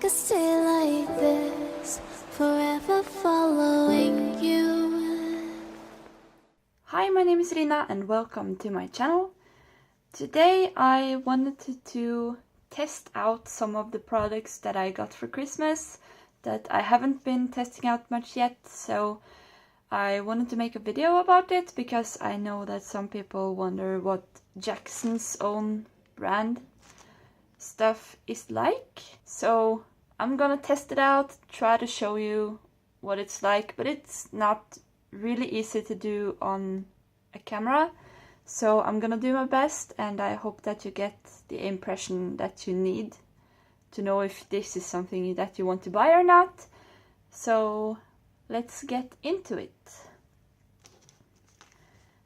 could stay like this, forever following you. Hi, my name is Rina and welcome to my channel. Today I wanted to test out some of the products that I got for Christmas that I haven't been testing out much yet, so I wanted to make a video about it because I know that some people wonder what Jackson's own brand stuff is like. So I'm gonna test it out, try to show you what it's like, but it's not really easy to do on a camera. So I'm gonna do my best, and I hope that you get the impression that you need to know if this is something that you want to buy or not. So let's get into it.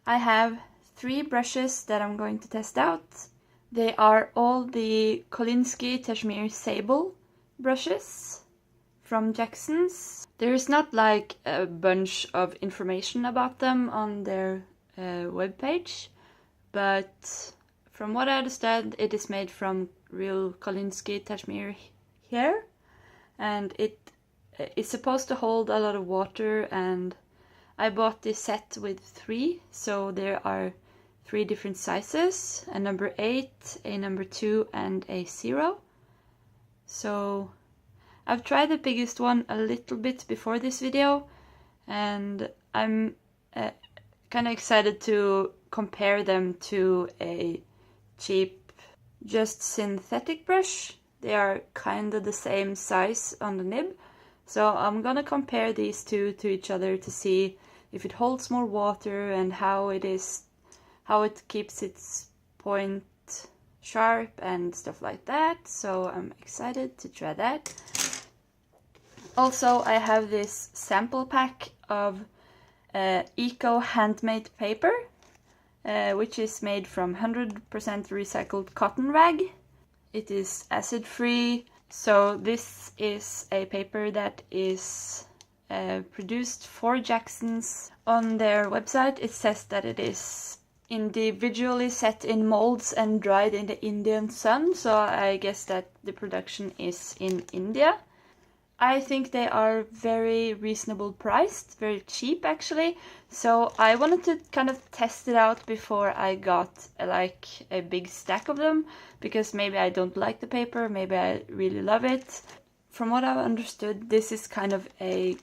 I have 3 brushes that I'm going to test out. They are all the Kolinsky Cashmere Sable brushes from Jackson's. There is not like a bunch of information about them on their webpage, but from what I understand, it is made from real Kolinsky Cashmere hair, and it is supposed to hold a lot of water, and I bought this set with 3, so there are 3 different sizes, a number 8, a number 2, and a 0. So I've tried the biggest one a little bit before this video, and I'm kind of excited to compare them to a cheap, just synthetic brush. They are kind of the same size on the nib, so I'm gonna compare these two to each other to see if it holds more water and how it keeps its point sharp and stuff like that. So I'm excited to try that. Also, I have this sample pack of eco handmade paper, which is made from 100% recycled cotton rag. It is acid free, so this is a paper that is produced for Jackson's. On their website it says that it is individually set in molds and dried in the Indian sun, so I guess that the production is in India. I think they are very reasonable priced, very cheap actually, so I wanted to kind of test it out before I got like a big stack of them, because maybe I don't like the paper, maybe I really love it. From what I've understood, this is kind of a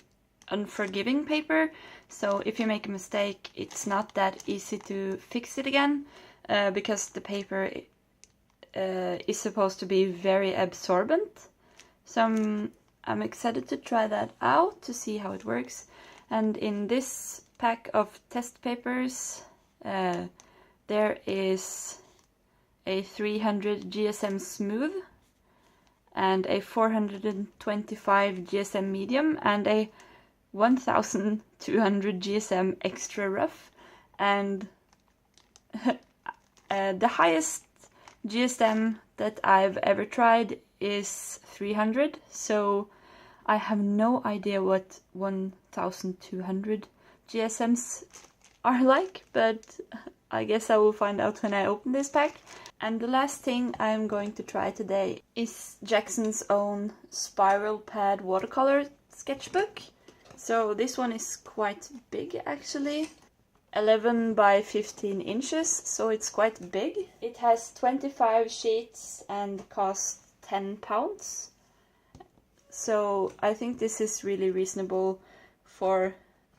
unforgiving paper, so if you make a mistake it's not that easy to fix it again, because the paper is supposed to be very absorbent. So I'm excited to try that out to see how it works. And in this pack of test papers there is a 300 GSM smooth and a 425 GSM medium and a 1200 GSM extra rough, and the highest GSM that I've ever tried is 300, so I have no idea what 1200 GSMs are like, but I guess I will find out when I open this pack. And the last thing I'm going to try today is Jackson's own spiral pad watercolor sketchbook. So this one is quite big actually, 11 by 15 inches, so it's quite big. It has 25 sheets and costs £10. So I think this is really reasonable for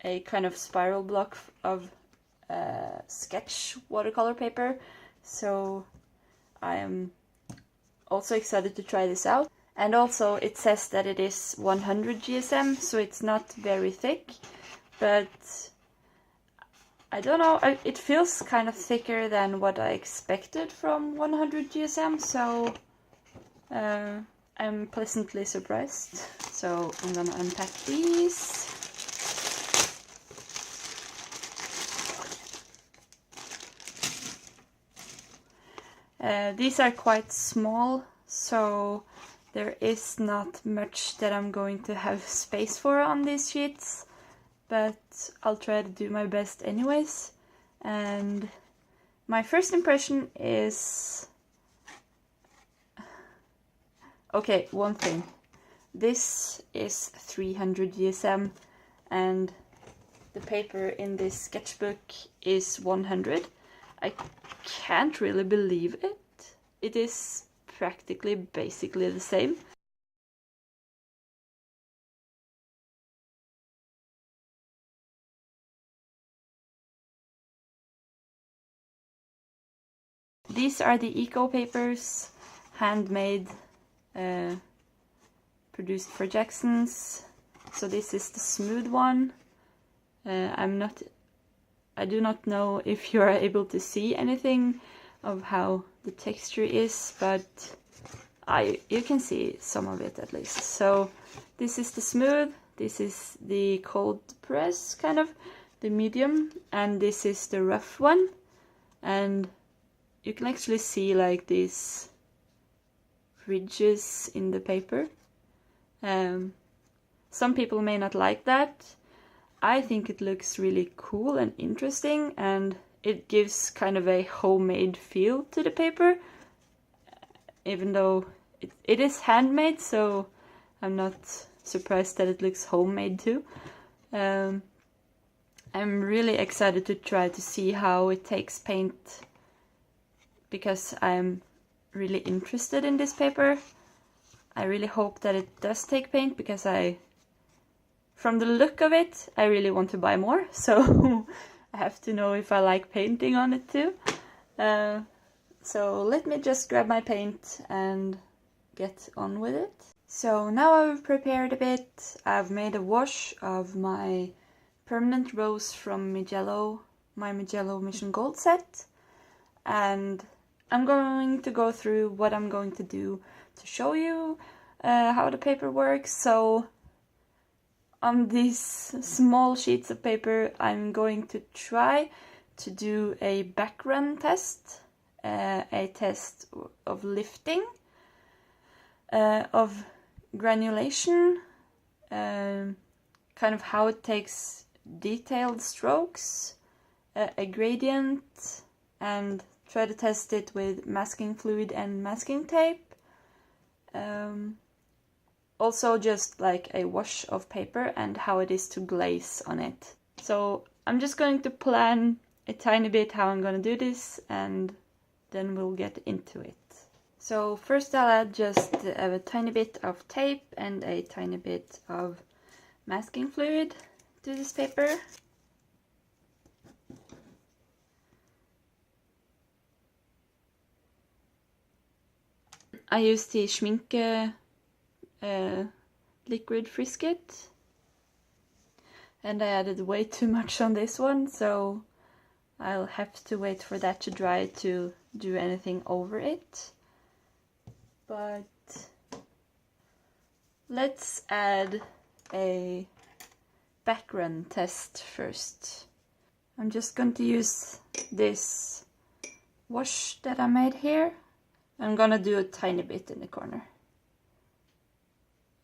a kind of spiral block of sketch watercolor paper. So I am also excited to try this out. And also it says that it is 100 GSM, so it's not very thick, but I don't know, it feels kind of thicker than what I expected from 100 GSM, so I'm pleasantly surprised. So I'm gonna unpack these. These are quite small, so there is not much that I'm going to have space for on these sheets, but I'll try to do my best anyways. And my first impression is... Okay, one thing. This is 300 GSM and the paper in this sketchbook is 100. I can't really believe it. It is practically basically the same. These are the eco papers, handmade, produced for Jackson's. So this is the smooth one. I do not know if you are able to see anything of how the texture is, but you can see some of it at least. So this is the smooth, this is the cold press, kind of the medium, and this is the rough one. And you can actually see like these ridges in the paper. Some people may not like that. I think it looks really cool and interesting, and it gives kind of a homemade feel to the paper, even though it is handmade, so I'm not surprised that it looks homemade too. I'm really excited to try to see how it takes paint, because I'm really interested in this paper. I really hope that it does take paint, because from the look of it, I really want to buy more, so I have to know if I like painting on it too. So let me just grab my paint and get on with it. So now I've prepared a bit. I've made a wash of my permanent rose from my Mijello Mission Gold set, and I'm going to go through what I'm going to do to show you how the paper works. So on these small sheets of paper, I'm going to try to do a backrun test, a test of lifting, of granulation, kind of how it takes detailed strokes, a gradient, and try to test it with masking fluid and masking tape. Also just like a wash of paper and how it is to glaze on it. So I'm just going to plan a tiny bit how I'm going to do this, and then we'll get into it. So first I'll add just a tiny bit of tape and a tiny bit of masking fluid to this paper. I use the Schminke liquid frisket, and I added way too much on this one, so I'll have to wait for that to dry to do anything over it. But let's add a backrun test first. I'm just going to use this wash that I made here. I'm gonna do a tiny bit in the corner.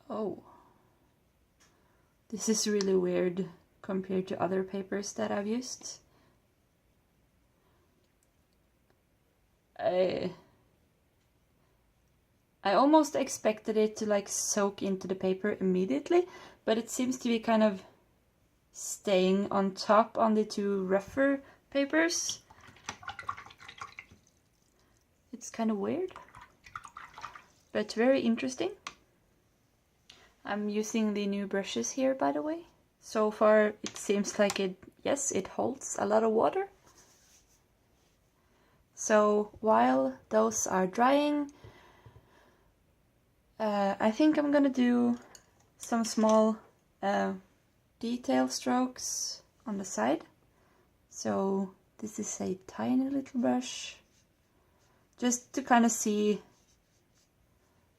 Oh, this is really weird compared to other papers that I've used. I almost expected it to like soak into the paper immediately, but it seems to be kind of staying on top on the two rougher papers. It's kind of weird, but very interesting. I'm using the new brushes here, by the way. So far it seems like it holds a lot of water. So while those are drying, I think I'm gonna do some small detail strokes on the side. So this is a tiny little brush, just to kind of see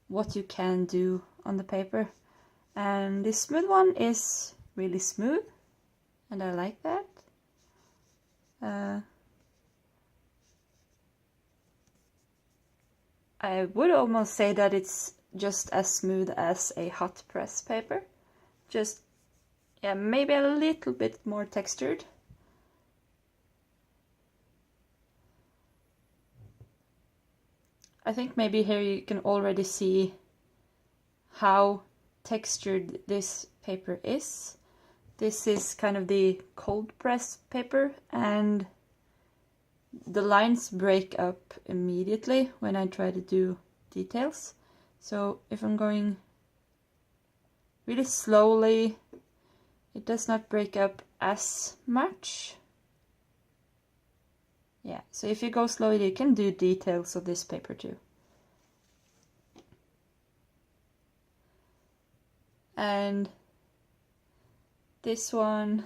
what you can do on the paper. And this smooth one is really smooth, and I like that. I would almost say that it's just as smooth as a hot press paper. Just, yeah, maybe a little bit more textured. I think maybe here you can already see how textured this paper is. This is kind of the cold press paper, and the lines break up immediately when I try to do details. So if I'm going really slowly, it does not break up as much. Yeah, so if you go slowly, you can do details of this paper too. And this one,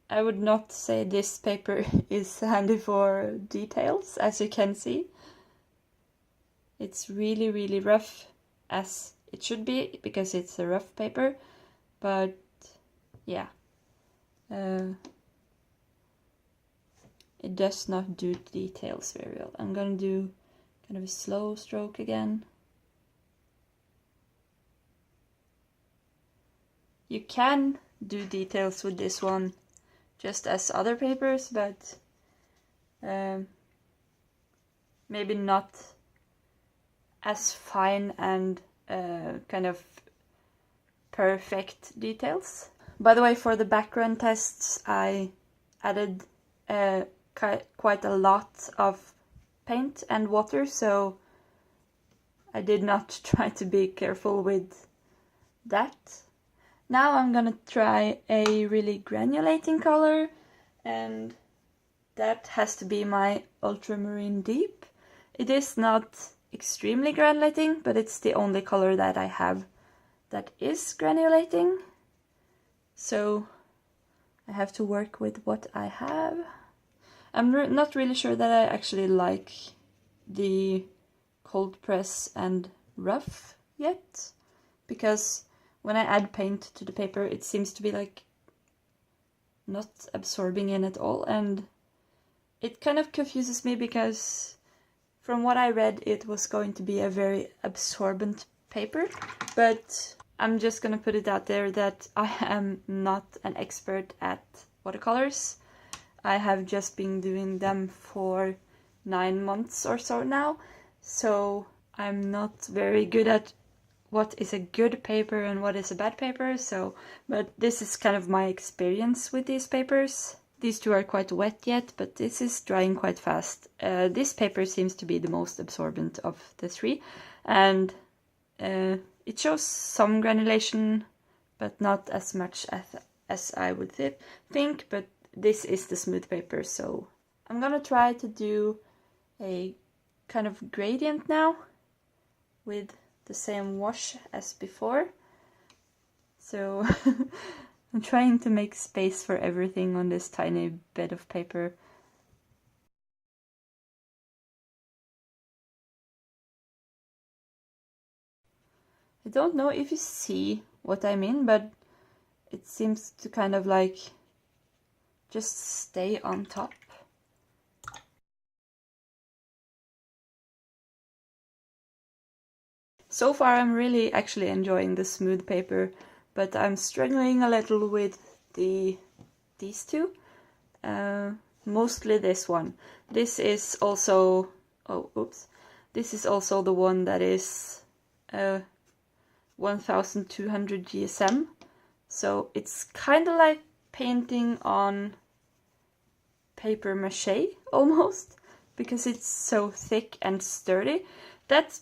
I would not say this paper is handy for details, as you can see. It's really, really rough, as it should be, because it's a rough paper, but yeah. It does not do details very well. I'm gonna do kind of a slow stroke again. You can do details with this one just as other papers, but maybe not as fine and kind of perfect details. By the way, for the background tests, I added quite a lot of paint and water, so I did not try to be careful with that. Now I'm gonna try a really granulating color, and that has to be my Ultramarine Deep. It is not extremely granulating, but it's the only color that I have that is granulating. So I have to work with what I have. I'm not really sure that I actually like the cold press and rough yet, because when I add paint to the paper, it seems to be like not absorbing in at all, and it kind of confuses me because from what I read, it was going to be a very absorbent paper, but I'm just gonna put it out there that I am not an expert at watercolors. I have just been doing them for 9 months or so now, so I'm not very good at what is a good paper and what is a bad paper, but this is kind of my experience with these papers. These two are quite wet yet, but this is drying quite fast. This paper seems to be the most absorbent of the three, and it shows some granulation, but not as much as I would think, but this is the smooth paper, so I'm gonna try to do a kind of gradient now with the same wash as before. So I'm trying to make space for everything on this tiny bed of paper. I don't know if you see what I mean, but it seems to kind of like just stay on top. So far I'm really actually enjoying the smooth paper, but I'm struggling a little with these two. Mostly this one. This is also, this is also the one that is 1200 GSM. So it's kind of like painting on paper mache almost, because it's so thick and sturdy. That's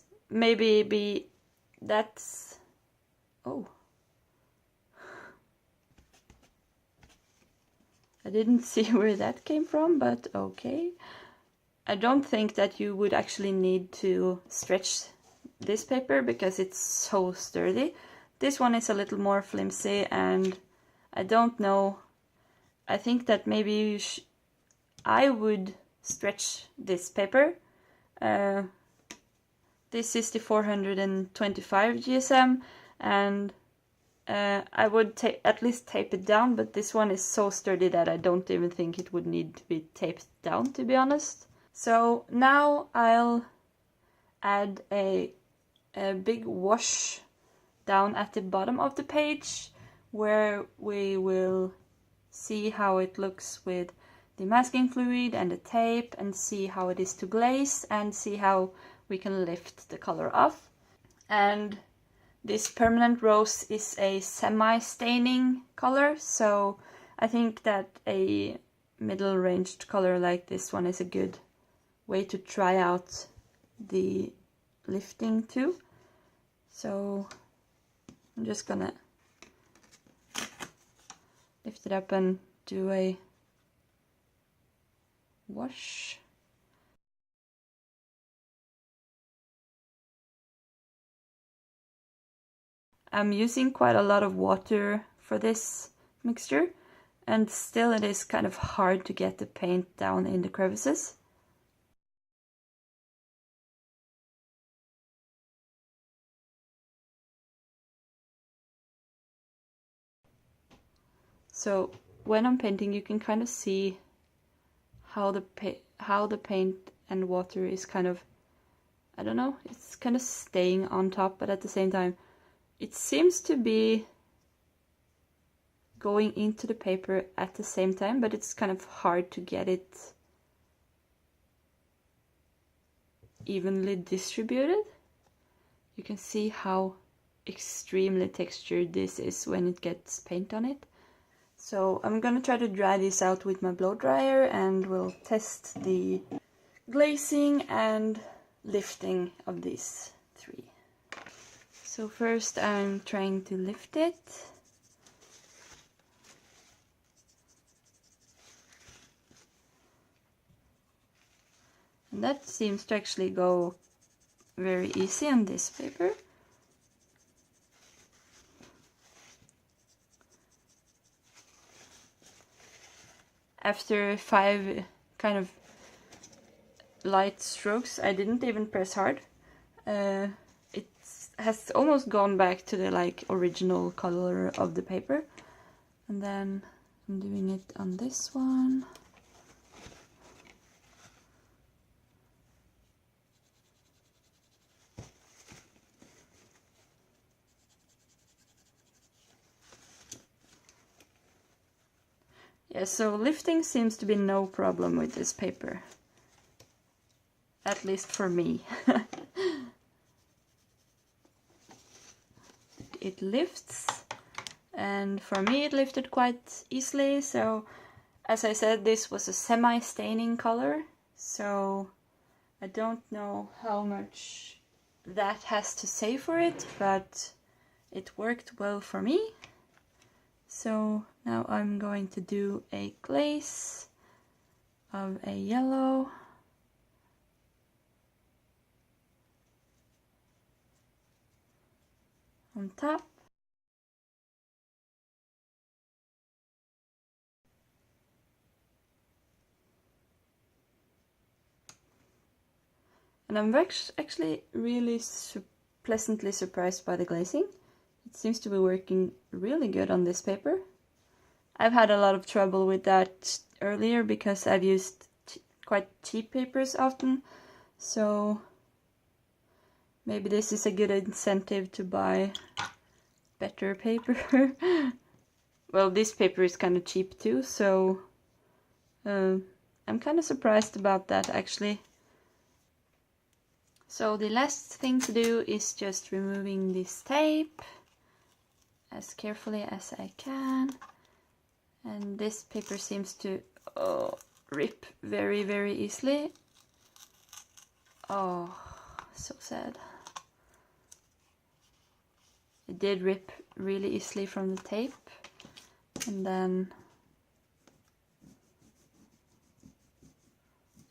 oh, I didn't see where that came from, but okay. I don't think that you would actually need to stretch this paper because it's so sturdy. This one is a little more flimsy, and I don't know. I think that maybe I would stretch this paper. This is the 425 GSM, and I would at least tape it down, but this one is so sturdy that I don't even think it would need to be taped down, to be honest. So now I'll add a big wash down at the bottom of the page, where we will see how it looks with the masking fluid and the tape, and see how it is to glaze, and see how we can lift the color off. And this permanent rose is a semi-staining color, so I think that a middle-ranged color like this one is a good way to try out the lifting too. So I'm just gonna lift it up and do a wash. I'm using quite a lot of water for this mixture, and still it is kind of hard to get the paint down in the crevices. So when I'm painting, you can kind of see how the paint and water is kind of, I don't know, it's kind of staying on top, but at the same time it seems to be going into the paper at the same time, but it's kind of hard to get it evenly distributed. You can see how extremely textured this is when it gets paint on it. So I'm gonna try to dry this out with my blow dryer, and we'll test the glazing and lifting of these three. So first I'm trying to lift it. And that seems to actually go very easy on this paper. After 5 kind of light strokes, I didn't even press hard. It has almost gone back to the like original color of the paper. And then I'm doing it on this one. Yeah, so lifting seems to be no problem with this paper. At least for me. It lifts, and for me it lifted quite easily. So as I said, this was a semi-staining color, so I don't know how much that has to say for it, but it worked well for me. So now I'm going to do a glaze of a yellow. On top. And I'm actually really pleasantly surprised by the glazing. It seems to be working really good on this paper. I've had a lot of trouble with that earlier because I've used quite cheap papers often, so maybe this is a good incentive to buy better paper. Well, this paper is kind of cheap too, so I'm kind of surprised about that actually. So the last thing to do is just removing this tape as carefully as I can. And this paper seems to rip very, very easily. Oh, so sad. It did rip really easily from the tape. And then,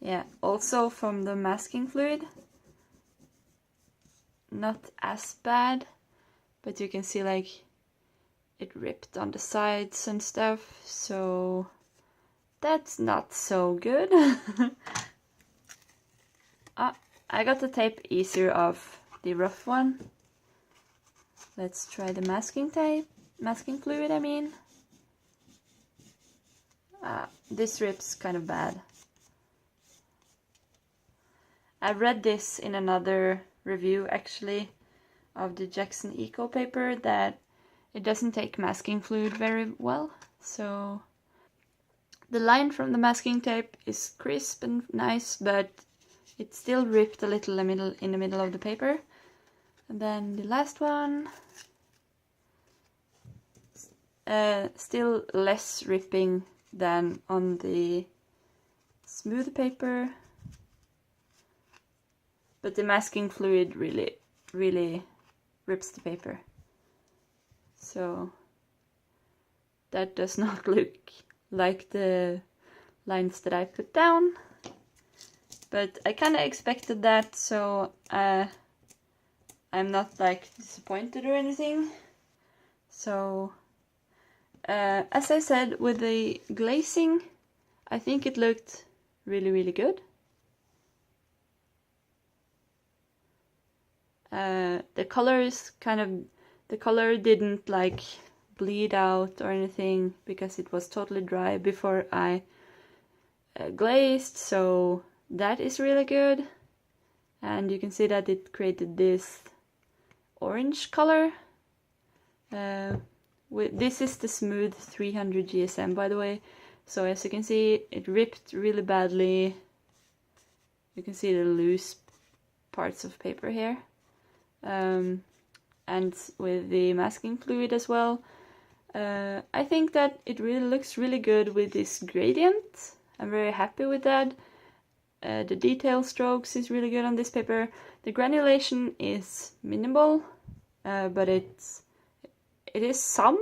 yeah, also from the masking fluid. Not as bad, but you can see like it ripped on the sides and stuff, so that's not so good. I got the tape easier off the rough one. Let's try the masking fluid, I mean. This rips kind of bad. I read this in another review actually of the Jackson Eco paper that it doesn't take masking fluid very well, so the line from the masking tape is crisp and nice, but it still ripped a little in the middle of the paper. And then the last one, still less ripping than on the smooth paper, but the masking fluid really rips the paper. So that does not look like the lines that I put down, but I kind of expected that, so I'm not like disappointed or anything. So as I said, with the glazing, I think it looked really good. The color didn't like bleed out or anything because it was totally dry before I glazed, so that is really good. And you can see that it created this orange color. This is the smooth 300 GSM, by the way, so as you can see, it ripped really badly. You can see the loose parts of paper here. And with the masking fluid as well. I think that it really looks really good with this gradient. I'm very happy with that. The detail strokes is really good on this paper. The granulation is minimal, but it is some.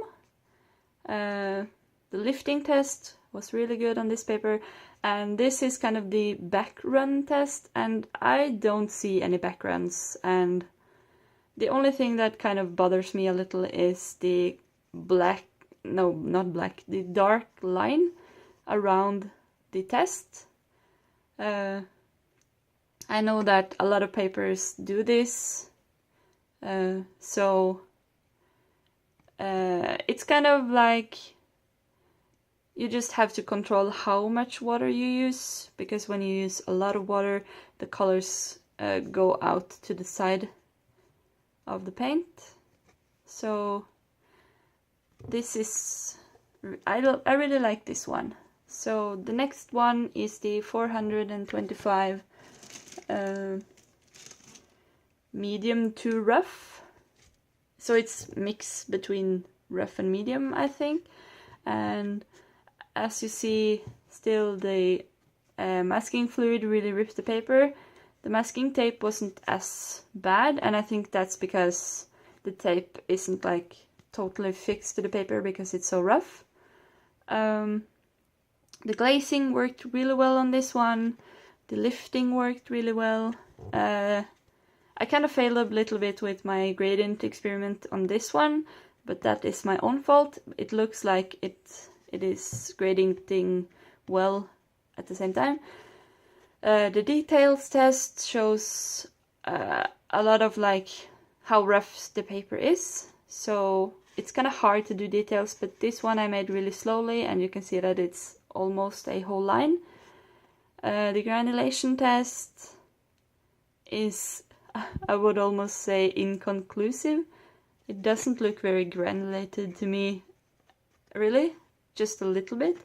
The lifting test was really good on this paper, and this is kind of the back run test, and I don't see any back runs, and the only thing that kind of bothers me a little is the the dark line around the test. I know that a lot of papers do this, so it's kind of like you just have to control how much water you use, because when you use a lot of water, the colors go out to the side of the paint. So this is, I really like this one. So the next one is the 425 medium to rough. So it's mix between rough and medium, I think. And as you see, still the masking fluid really ripped the paper. The masking tape wasn't as bad, and I think that's because the tape isn't like totally fixed to the paper because it's so rough. The glazing worked really well on this one. The lifting worked really well. I kind of failed a little bit with my gradient experiment on this one, but that is my own fault. It looks like it is gradienting well at the same time. The details test shows a lot of like how rough the paper is, so it's kind of hard to do details, but this one I made really slowly, and you can see that it's almost a whole line. The granulation test is, I would almost say, inconclusive. It doesn't look very granulated to me, really, just a little bit.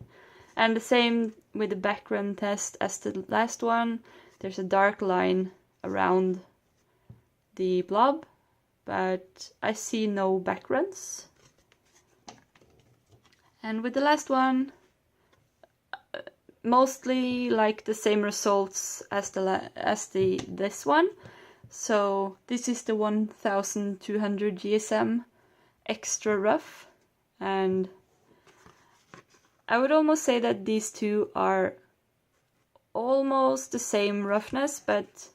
And the same with the background test as the last one. There's a dark line around the blob, but I see no backgrounds. And with the last one, mostly like the same results as this one. So this is the 1200 GSM extra rough, and I would almost say that these two are almost the same roughness, but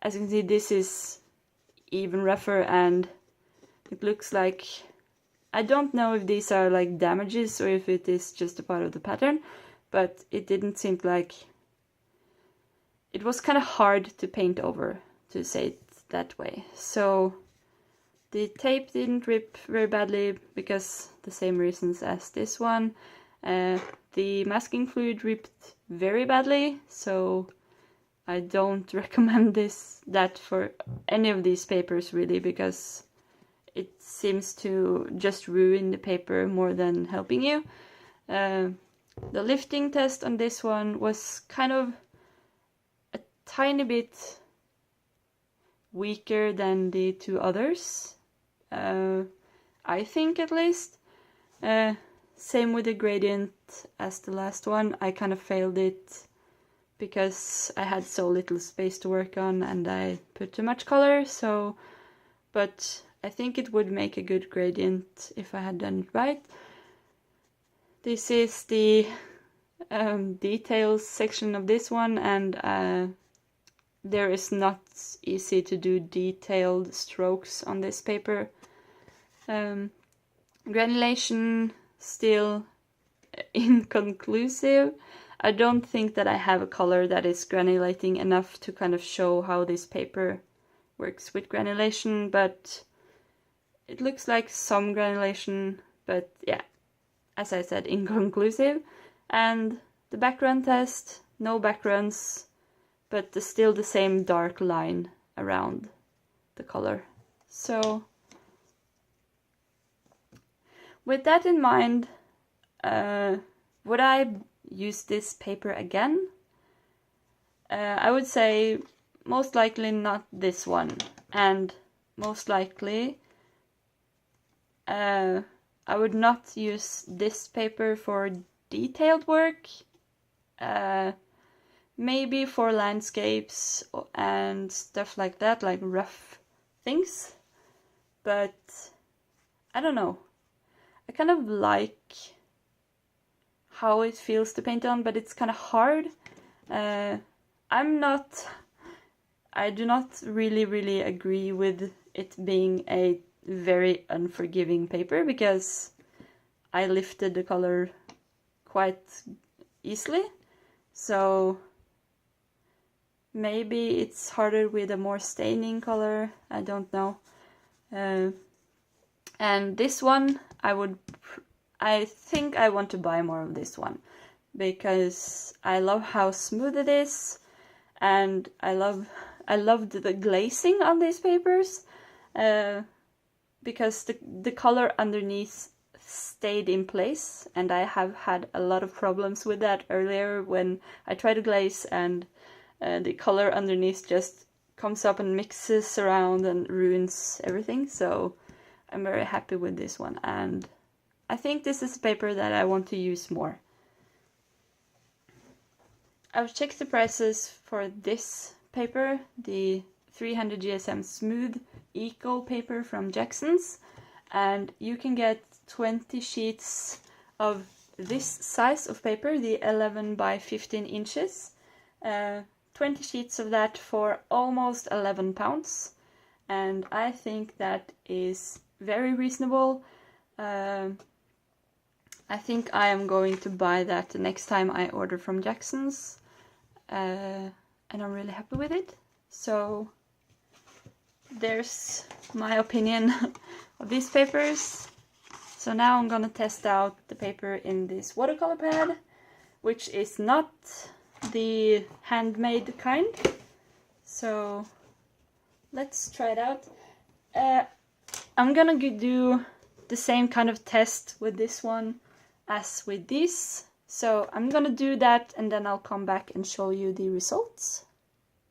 as you can see, this is even rougher, and it looks like, I don't know if these are like damages or if it is just a part of the pattern, but it didn't seem like, it was kind of hard to paint over, to say it that way. So the tape didn't rip very badly because the same reasons as this one. The masking fluid ripped very badly, so I don't recommend that for any of these papers really, because it seems to just ruin the paper more than helping you. The lifting test on this one was kind of a tiny bit weaker than the two others. I think, at least. Same with the gradient as the last one. I kind of failed it because I had so little space to work on and I put too much color, so... But I think it would make a good gradient if I had done it right. This is the details section of this one, and there is not easy to do detailed strokes on this paper. Granulation, still inconclusive. I don't think that I have a color that is granulating enough to kind of show how this paper works with granulation, but it looks like some granulation, but yeah, as I said, inconclusive. And the background test, no backgrounds, but still the same dark line around the color. So with that in mind, would I use this paper again? I would say most likely not this one, and most likely I would not use this paper for detailed work. Maybe for landscapes and stuff like that, like rough things, but I don't know. I kind of like how it feels to paint on, but it's kind of hard. I do not really agree with it being a very unforgiving paper, because I lifted the color quite easily. So maybe it's harder with a more staining color, I don't know. And this one, I think I want to buy more of this one, because I love how smooth it is, and I loved the glazing on these papers, because the color underneath stayed in place, and I have had a lot of problems with that earlier when I try to glaze and the color underneath just comes up and mixes around and ruins everything. So I'm very happy with this one, and I think this is a paper that I want to use more. I've checked the prices for this paper, the 300 GSM Smooth Eco paper from Jackson's, and you can get 20 sheets of this size of paper, the 11 by 15 inches. 20 sheets of that for almost £11, and I think that is very reasonable. I think I am going to buy that the next time I order from Jackson's, and I'm really happy with it. So there's my opinion of these papers. So now I'm gonna test out the paper in this watercolor pad, which is not the handmade kind. So let's try it out. I'm gonna do the same kind of test with this one as with this. So I'm gonna do that, and then I'll come back and show you the results.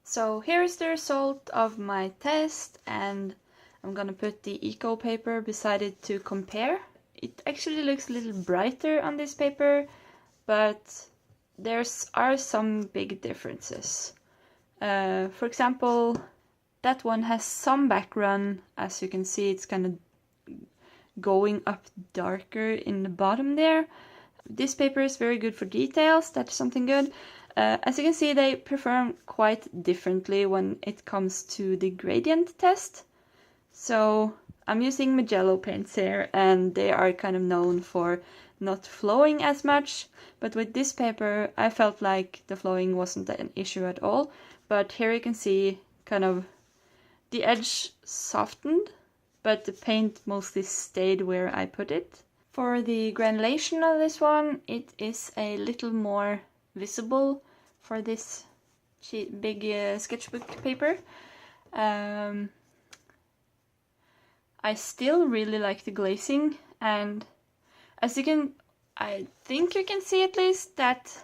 So here's the result of my test, and I'm gonna put the Eco paper beside it to compare. It actually looks a little brighter on this paper, but there are some big differences. For example, that one has some background. As you can see, it's kind of going up darker in the bottom there. This paper is very good for details, that's something good. As you can see, they perform quite differently when it comes to the gradient test. So I'm using Magello paints here, and they are kind of known for not flowing as much, but with this paper I felt like the flowing wasn't an issue at all. But here you can see kind of the edge softened, but the paint mostly stayed where I put it. For the granulation of this one, it is a little more visible for this big sketchbook paper. I still really like the glazing, and as you can, I think you can see at least that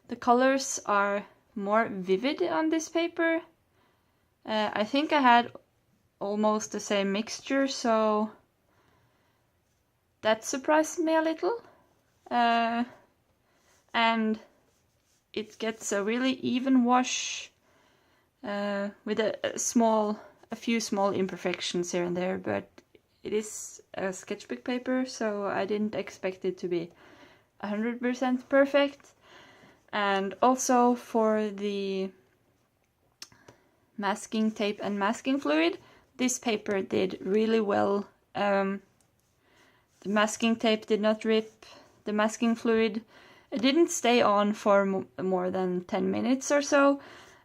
the colors are more vivid on this paper. I think I had almost the same mixture, so that surprised me a little. And it gets a really even wash with a few small imperfections here and there, but it is a sketchbook paper, so I didn't expect it to be 100% perfect. And also for the masking tape and masking fluid, this paper did really well. The masking tape did not rip. The masking fluid, it didn't stay on for more than 10 minutes or so,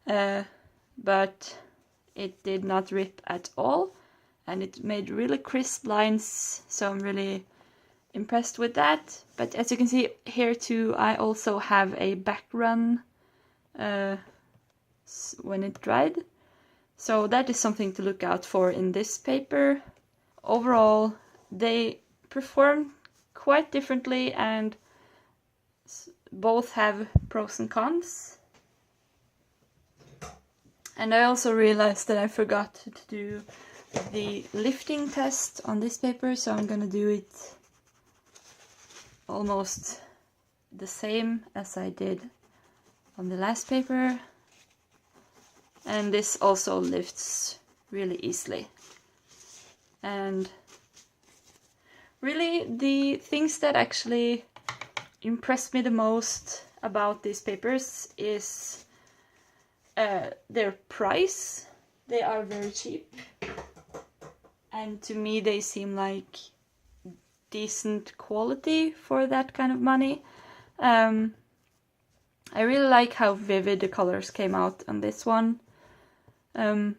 but it did not rip at all, and it made really crisp lines, so I'm really impressed with that. But as you can see here too, I also have a back run when it dried, so that is something to look out for in this paper. Overall, they perform quite differently, and both have pros and cons. And I also realized that I forgot to do the lifting test on this paper, so I'm gonna do it almost the same as I did on the last paper. And this also lifts really easily. And really, the things that actually impressed me the most about these papers is their price. They are very cheap, and to me they seem like decent quality for that kind of money. I really like how vivid the colors came out on this one. And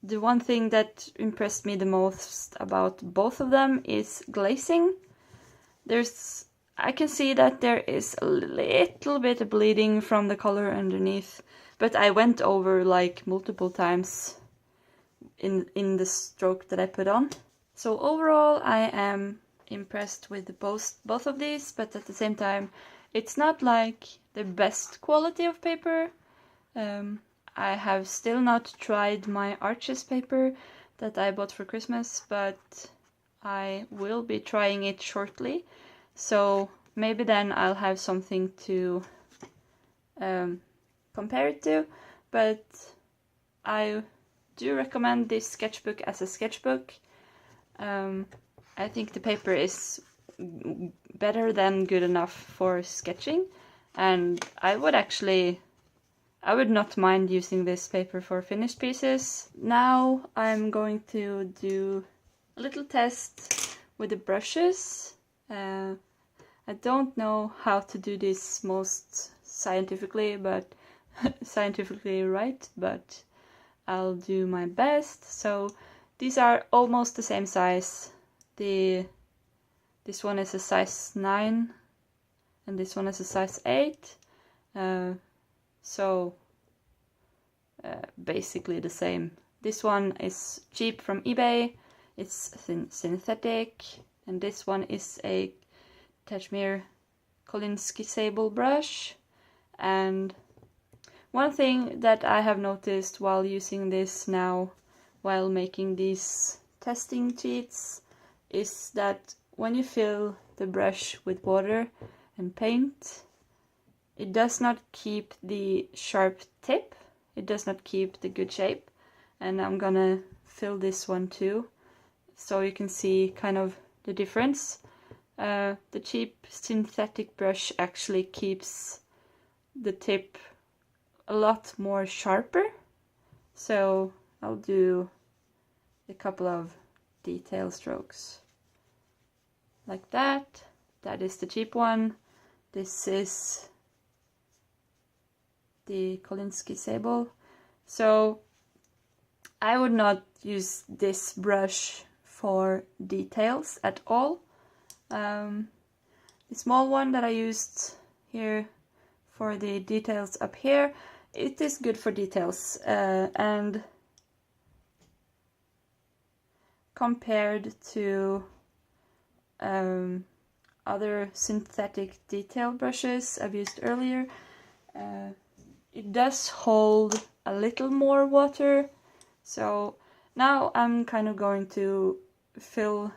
the one thing that impressed me the most about both of them is glazing. I can see that there is a little bit of bleeding from the color underneath, but I went over like multiple times in the stroke that I put on. So overall, I am impressed with both of these, but at the same time, it's not like the best quality of paper. I have still not tried my Arches paper that I bought for Christmas, but I will be trying it shortly. So maybe then I'll have something to compare it to. But I do recommend this sketchbook as a sketchbook. I think the paper is better than good enough for sketching, and I would not mind using this paper for finished pieces. Now I'm going to do a little test with the brushes. I don't know how to do this most scientifically, but scientifically right, but I'll do my best. So these are almost the same size. This one is a size 9 and this one is a size 8. So basically the same. This one is cheap from eBay. It's synthetic, and this one is a Cashmere Kolinsky sable brush. And one thing that I have noticed while using this now, while making these testing sheets, is that when you fill the brush with water and paint, it does not keep the sharp tip, it does not keep the good shape. And I'm gonna fill this one too, so you can see kind of the difference. The cheap synthetic brush actually keeps the tip a lot more sharper. So I'll do a couple of detail strokes like that. That is the cheap one. This is the Kolinsky sable. So I would not use this brush for details at all. The small one that I used here for the details up here, it is good for details, and compared to other synthetic detail brushes I've used earlier, it does hold a little more water. So now I'm kind of going to fill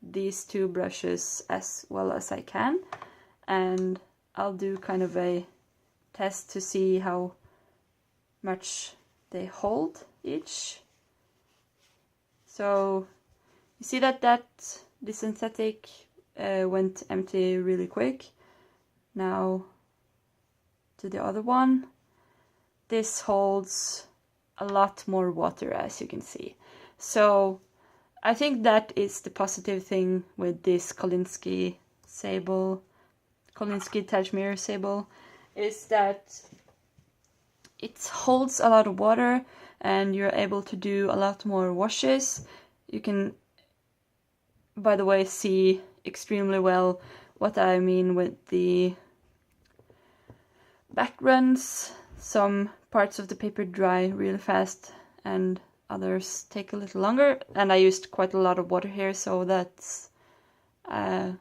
these two brushes as well as I can, and I'll do kind of a test to see how much they hold each. So you see that the synthetic went empty really quick. Now to the other one. This holds a lot more water, as you can see. So I think that is the positive thing with this Kolinsky sable, Kolinsky Tajmir sable, is that it holds a lot of water and you're able to do a lot more washes. You can, by the way, see extremely well what I mean with the backgrounds. Some parts of the paper dry really fast and others take a little longer, and I used quite a lot of water here, so that's that.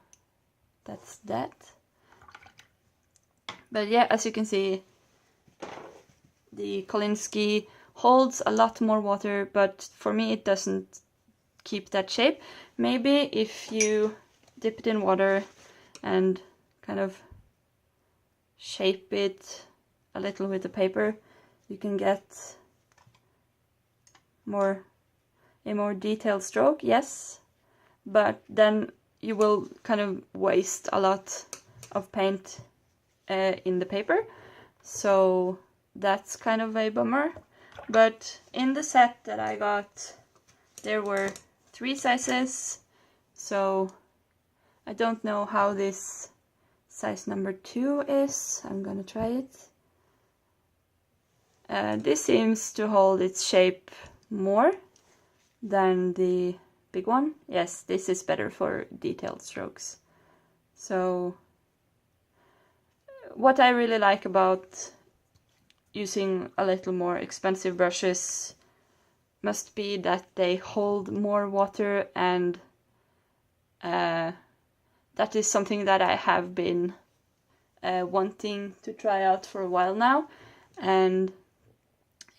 But yeah, as you can see, the Kolinsky holds a lot more water, but for me it doesn't keep that shape. Maybe if you dip it in water and kind of shape it a little with the paper, you can get a more detailed stroke, yes, but then you will kind of waste a lot of paint in the paper, so that's kind of a bummer. But in the set that I got, there were 3 sizes, so I don't know how this size number 2 is. I'm gonna try it. This seems to hold its shape more than the big one. Yes, this is better for detailed strokes. So what I really like about using a little more expensive brushes must be that they hold more water, and that is something that I have been wanting to try out for a while now, and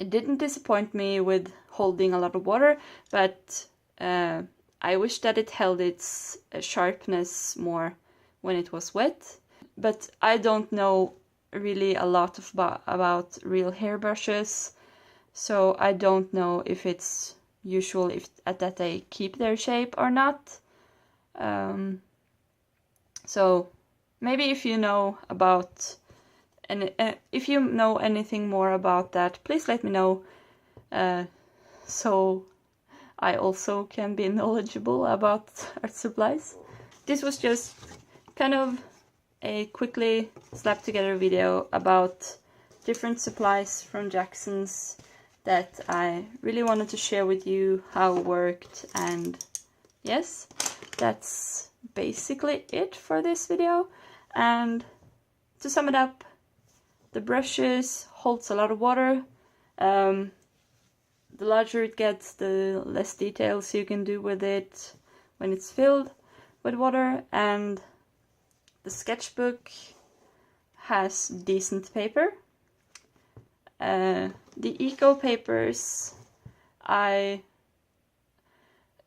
it didn't disappoint me with holding a lot of water, but I wish that it held its sharpness more when it was wet. But I don't know really a lot about real hairbrushes, so I don't know if it's usual that they keep their shape or not. So maybe if you know about if you know anything more about that, please let me know, so I also can be knowledgeable about art supplies. This was just kind of a quickly slapped together video about different supplies from Jackson's that I really wanted to share with you how it worked, and yes, that's basically it for this video. And to sum it up, the brushes holds a lot of water. The larger it gets, the less details you can do with it when it's filled with water, and the sketchbook has decent paper. The eco papers, I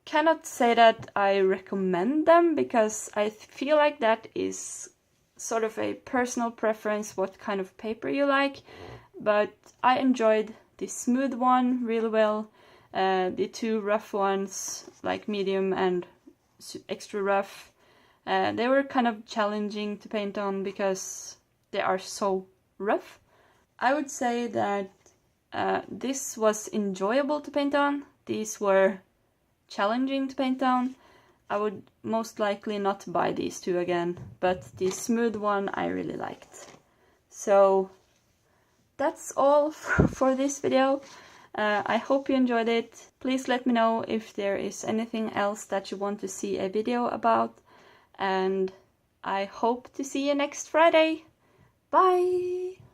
cannot say that I recommend them, because I feel like that is sort of a personal preference what kind of paper you like, but I enjoyed the smooth one really well. The 2 rough ones, like medium and extra rough, they were kind of challenging to paint on because they are so rough. I would say that this was enjoyable to paint on. These were challenging to paint on. I would most likely not buy these 2 again, but the smooth one I really liked. So that's all for this video. I hope you enjoyed it. Please let me know if there is anything else that you want to see a video about, and I hope to see you next Friday. Bye!